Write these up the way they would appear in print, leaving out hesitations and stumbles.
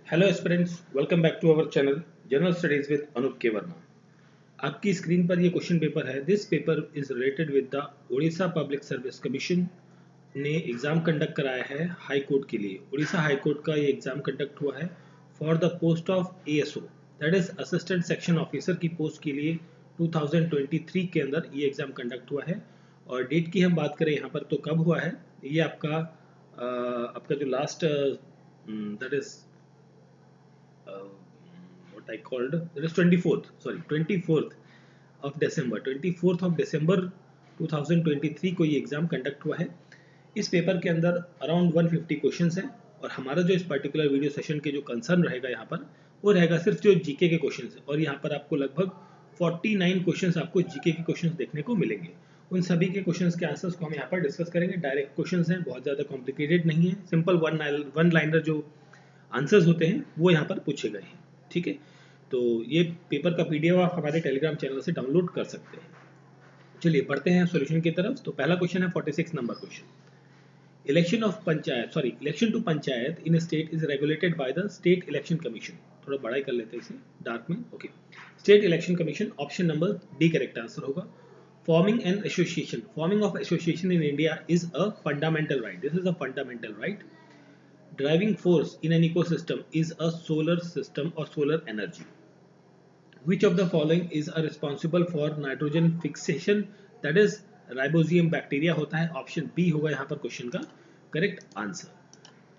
Hello aspirants, welcome back to our channel general studies with Anoop K Verma. आपकी screen पर ये question paper है। This paper is related with the Orissa public service commission ने exam conduct कराया है high court के लिए। उड़ीसा हाई कोर्ट का ये एग्जाम कंडक्ट हुआ है for the post of ASO, that is assistant section officer की पोस्ट के लिए 2023 के अंदर ये एग्जाम कंडक्ट हुआ है। और डेट की हम बात करें यहाँ पर तो कब हुआ है, ये आपका जो last that is what I called that is 24th of December 24th of December 2023 को ये एग्जाम कंडक्ट हुआ है। इस पेपर के अंदर अराउंड 150 क्वेश्चंस हैं और हमारा जो इस पर्टिकुलर वीडियो सेशन के जो कंसर्न रहेगा यहाँ पर वो रहेगा सिर्फ जो जीके के क्वेश्चंस हैं। और यहाँ पर आपको लगभग 49 क्वेश्चंस आपको जीके के क्वेश्चंस देखने को मिलेंगे। उन सभी के क्वेश्चंस के आंसर्स को हम यहाँ पर डिस्कस करेंगे। डायरेक्ट क्वेश्चंस हैं, बहुत ज़्यादा कॉम्प्लिकेटेड नहीं है, सिंपल वन लाइनर जो आंसर्स होते हैं वो यहाँ पर पूछे गए हैं। ठीक है, तो ये पेपर का पीडीएफ आप हमारे टेलीग्राम चैनल से डाउनलोड कर सकते हैं। चलिए बढ़ते हैं सॉल्यूशन की तरफ। तो पहला क्वेश्चन है 46 नंबर question. Election to panchayat in state is regulated by the state election commission. थोड़ा बड़ा ही कर लेते हैं इसे डार्क में। Okay, state election commission, option number D correct answer होगा। Forming an association, forming of association in India is a fundamental right. This is a fundamental right. Driving force in an ecosystem is a solar system or solar energy. Which of the following is responsible for nitrogen fixation? That is rhizobium bacteria होता है। Option B होगा यहाँ पर question का correct answer.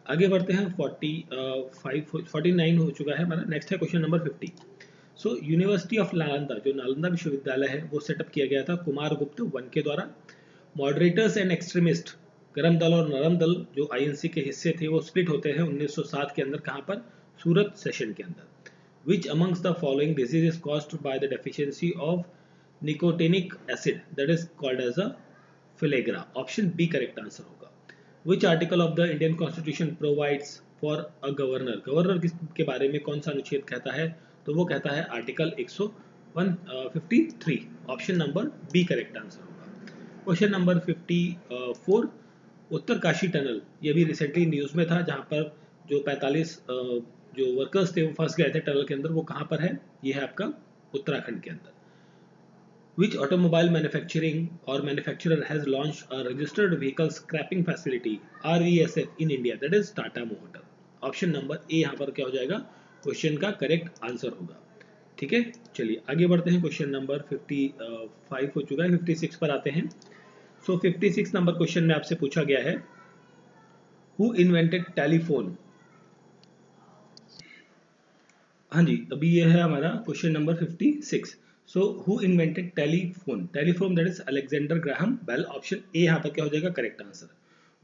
आगे बढ़ते हैं। 49 हो चुका है हमारा। नेक्स्ट है question number 50। So university of Nalanda, जो नालंदा विश्वविद्यालय है, वो सेटअप किया गया था कुमार गुप्त वन के द्वारा। मॉडरेटर्स एंड एक्सट्रीमिस्ट, गरम दल और नरम दल जो आईएनसी के हिस्से थे वो स्प्लिट होते हैं 1907 के अंदर। कहाँ पर? सूरत सेशन के अंदर। Which amongst the following disease is caused by the deficiency of nicotinic acid, that is called as a pellagra. Option B correct answer होगा। Which article of the Indian constitution provides for a governor, governor के बारे में कौन सा अनुच्छेद कहता है? तो वो कहता है article 153। Option number B correct answer होगा। क्वेश्चन नंबर 54, उत्तरकाशी टनल, ये भी रिसेंटली न्यूज में था, जहां पर जो 45 जो वर्कर्स थे वो फंस गए थे टनल के अंदर। वो कहां पर है? ये है आपका उत्तराखंड के अंदर। Which automobile manufacturing or manufacturer has launched a registered vehicle scrapping facility RVSF in India? That is Tata Motor. Option number A यहाँ पर क्या हो जाएगा? क्वेश्चन का करेक्ट आंसर होगा। ठीक है, चलिए आगे बढ़ते हैं। क्वेश्चन नंबर 55 हो चुका है, 56 पर आते हैं। सो 56 नंबर क्वेश्चन में आपसे पूछा गया है हु इन्वेंटेड टेलीफोन। हाँ जी, अभी ये है हमारा question number 56। So who invented telephone? Telephone that is Alexander Graham Bell. Option A यहाँ पर क्या हो जाएगा? Correct answer.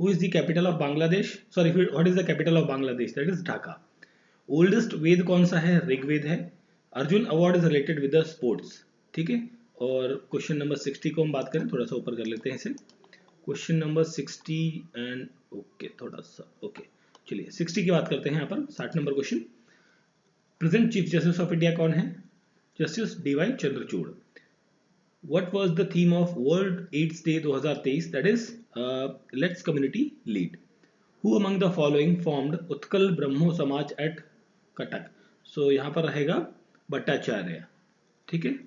Who is the capital of Bangladesh? Sorry, what is the capital of Bangladesh? That is Dhaka. Oldest Veda कौन सा है? ऋग्वेद है। Arjuna award is related with the sports. ठीक है, और क्वेश्चन नंबर 60 को हम बात करें, थोड़ा सा ऊपर कर लेते हैं इसे। क्वेश्चन नंबर 60 एंड ओके, थोड़ा सा ओके, चलिए 60 की बात करते हैं यहाँ पर। 60 number question, present chief justice of India कौन है? Justice DY Chandrachud. What was the theme of world AIDS day 2023? That is let's community lead. Who among the following formed Utkal Brahmo Samaj at Cuttack? सो यहाँ पर रहेगा भट्टाचार्य। ठीक है,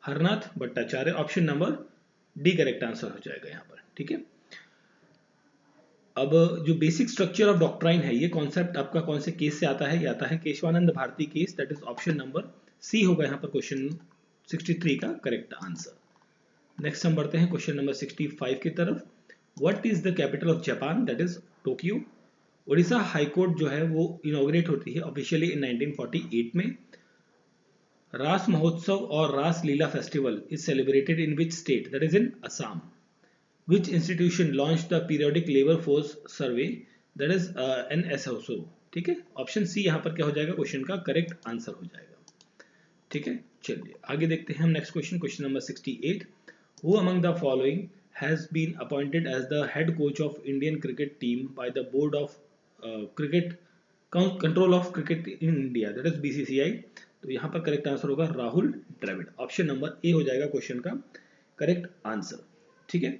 Harnath Bhattacharya. Option number D correct answer हो जाएगा यहाँ पर। ठीक है, अब जो बेसिक स्ट्रक्चर ऑफ डॉक्ट्राइन है, ये कॉन्सेप्ट आपका कौन से केस से आता है? ये आता है Keshavananda Bharati case. That is option number C होगा यहाँ पर क्वेश्चन 63 का करेक्ट आंसर। नेक्स्ट हम बढ़ते हैं क्वेश्चन नंबर 65 की तरफ। What is the capital of Japan? That is Tokyo. Orissa high court जो है वो इनॉग्रेट होती है ऑफिशियली इन 1948 में। रास महोत्सव और Ras Leela festival is celebrated in which state? That is in Assam. Which institution launched the periodic labor force survey? That is NSSO. ठीक है, ऑप्शन सी यहाँ पर क्या हो जाएगा? क्वेश्चन का करेक्ट आंसर हो जाएगा। ठीक है, चलिए आगे देखते हैं हम next question. Question number 68, who among the following has been appointed as the head coach of Indian cricket team by the board of cricket control of cricket in India? That is BCCI। तो यहाँ पर correct answer होगा Rahul Dravid. Option number A हो जाएगा question का correct answer. ठीक है,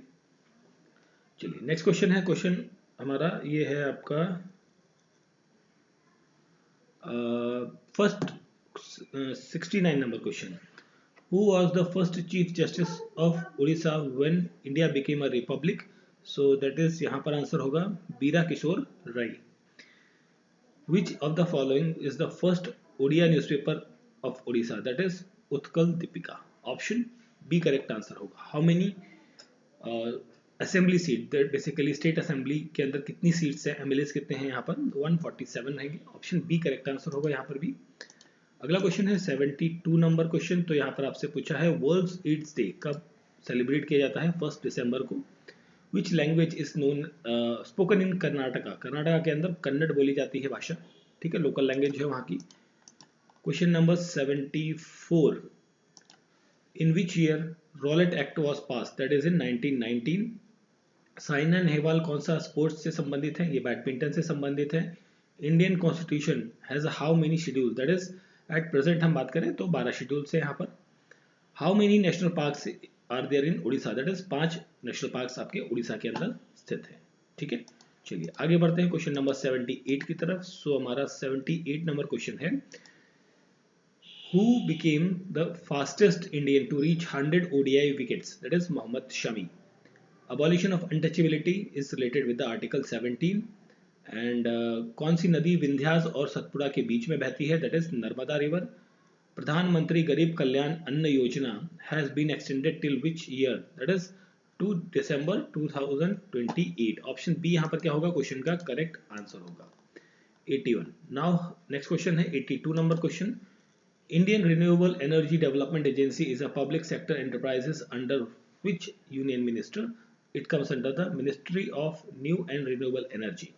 चलिए नेक्स्ट क्वेश्चन है। क्वेश्चन हमारा ये है आपका first 69 number question, who was the first chief justice of Orissa when India became a republic? So that is यहाँ पर आंसर होगा बीरा Kishore Rai. Which of the following is the first Odia newspaper of Odisha? That is Utkal Deepika. Option B correct answer होगा. How many assembly seat, that basically state assembly के अंदर कितनी seats हैं, MLAs कितने हैं यहाँ पर? 147 रहेंगे. ऑप्शन बी करेक्ट आंसर होगा यहाँ पर भी. अगला क्वेश्चन है 72 नंबर क्वेश्चन. तो यहाँ पर आपसे पूछा है वर्ल्ड एड्स डे कब सेलिब्रेट किया जाता है? 1 दिसंबर को. Which language is known spoken in Karnataka? Karnataka के अंदर कन्नड़ बोली जाती है भाषा, ठीक है, लोकल लैंग्वेज है वहाँ की. Question number 74, in which year Rowlatt act was pass? That is इन 1919. साइना नेहवाल कौन सा स्पोर्ट्स से संबंधित है? ये बैडमिंटन से संबंधित है. Indian constitution has how many schedule? That is at present हम बात करें तो 12 शेड्यूल से यहाँ पर. How many national parks are there in Orissa? That is 5 national parks आपके उड़ीसा के अंदर स्थित है, ठीक है. चलिए आगे बढ़ते हैं क्वेश्चन नंबर 78 की तरफ. सो हमारा 78 नंबर क्वेश्चन है, who became the fastest Indian to reach 100 ODI wickets? That is Mohammed Shami. Abolition of untouchability is related with the article 17. And कौन सी नदी विंध्यास और सतपुड़ा के बीच में बहती है? That is Narmada river. Pradhan Mantri Garib Kalyan Anna Yojana has been extended till which year? That is to December 2028. Option B यहाँ पर क्या होगा क्वेश्चन का करेक्ट आंसर होगा. 81. नाउ नेक्स्ट क्वेश्चन है 82 number question, Indian renewable energy development agency is a public sector enterprises under which union minister? It comes under the ministry of new and renewable energy.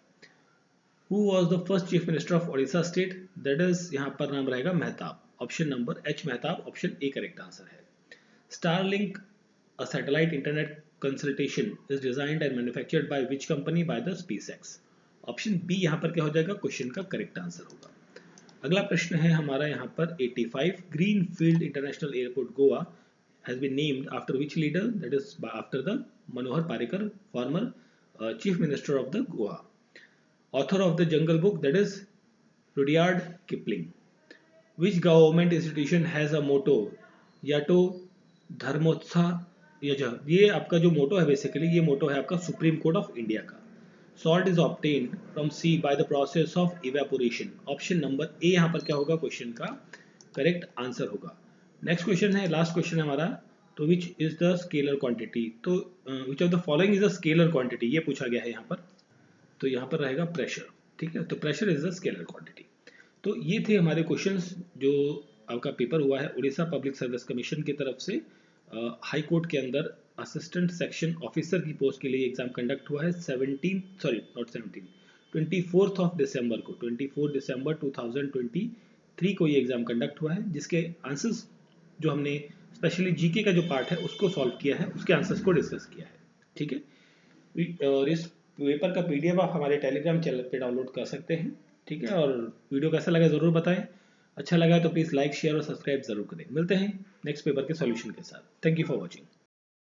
Who was the first chief minister of Odisha state? That is यहाँ पर नाम रहेगा Mehtab. Option number H Mehtab, option A correct answer है. Starlink, a satellite internet consultation, is designed and manufactured by which company? By the SpaceX. Option B यहाँ पर क्या हो जाएगा क्वेश्चन का करेक्ट आंसर होगा. अगला प्रश्न है हमारा यहाँ पर 85, greenfield international airport Goa has been named after which leader? That is after the Manohar Parrikar, former chief minister of the Goa. Author of the Jungle Book, that is Rudyard Kipling. Which government institution has a motto? याटो धर्मोत्साह यजह. ये आपका जो मोटो है basically ये मोटो है आपका सुप्रीम कोर्ट ऑफ इंडिया का. Salt is obtained from sea by the process of evaporation. Option number A यहाँ पर क्या होगा क्वेश्चन का करेक्ट आंसर होगा. नेक्स्ट क्वेश्चन है लास्ट क्वेश्चन है हमारा. तो which is the scalar quantity? तो which of the following is the scalar quantity ये पूछा गया है यहाँ पर. तो यहाँ पर रहेगा प्रेशर, ठीक है. तो pressure is the scalar quantity. तो ये थे हमारे क्वेश्चंस जो आपका पेपर हुआ है उड़ीसा पब्लिक सर्विस कमीशन की तरफ से. हाई कोर्ट के अंदर असिस्टेंट सेक्शन ऑफिसर की पोस्ट के लिए एग्जाम कंडक्ट हुआ है 24 ऑफ दिसंबर को. 24 दिसंबर 2023 को ये एग्जाम कंडक्ट हुआ है, जिसके आंसर्स जो हमने स्पेशली जीके का जो पार्ट है उसको सॉल्व किया है, उसके आंसर्स को डिस्कस किया है, ठीक है. और इस पेपर का पीडीएफ आप हमारे टेलीग्राम चैनल पे डाउनलोड कर सकते हैं, ठीक है. और वीडियो कैसा लगा ज़रूर बताएं. अच्छा लगा तो प्लीज़ लाइक शेयर और सब्सक्राइब जरूर करें. मिलते हैं नेक्स्ट पेपर के सॉल्यूशन के साथ. Thank you for watching.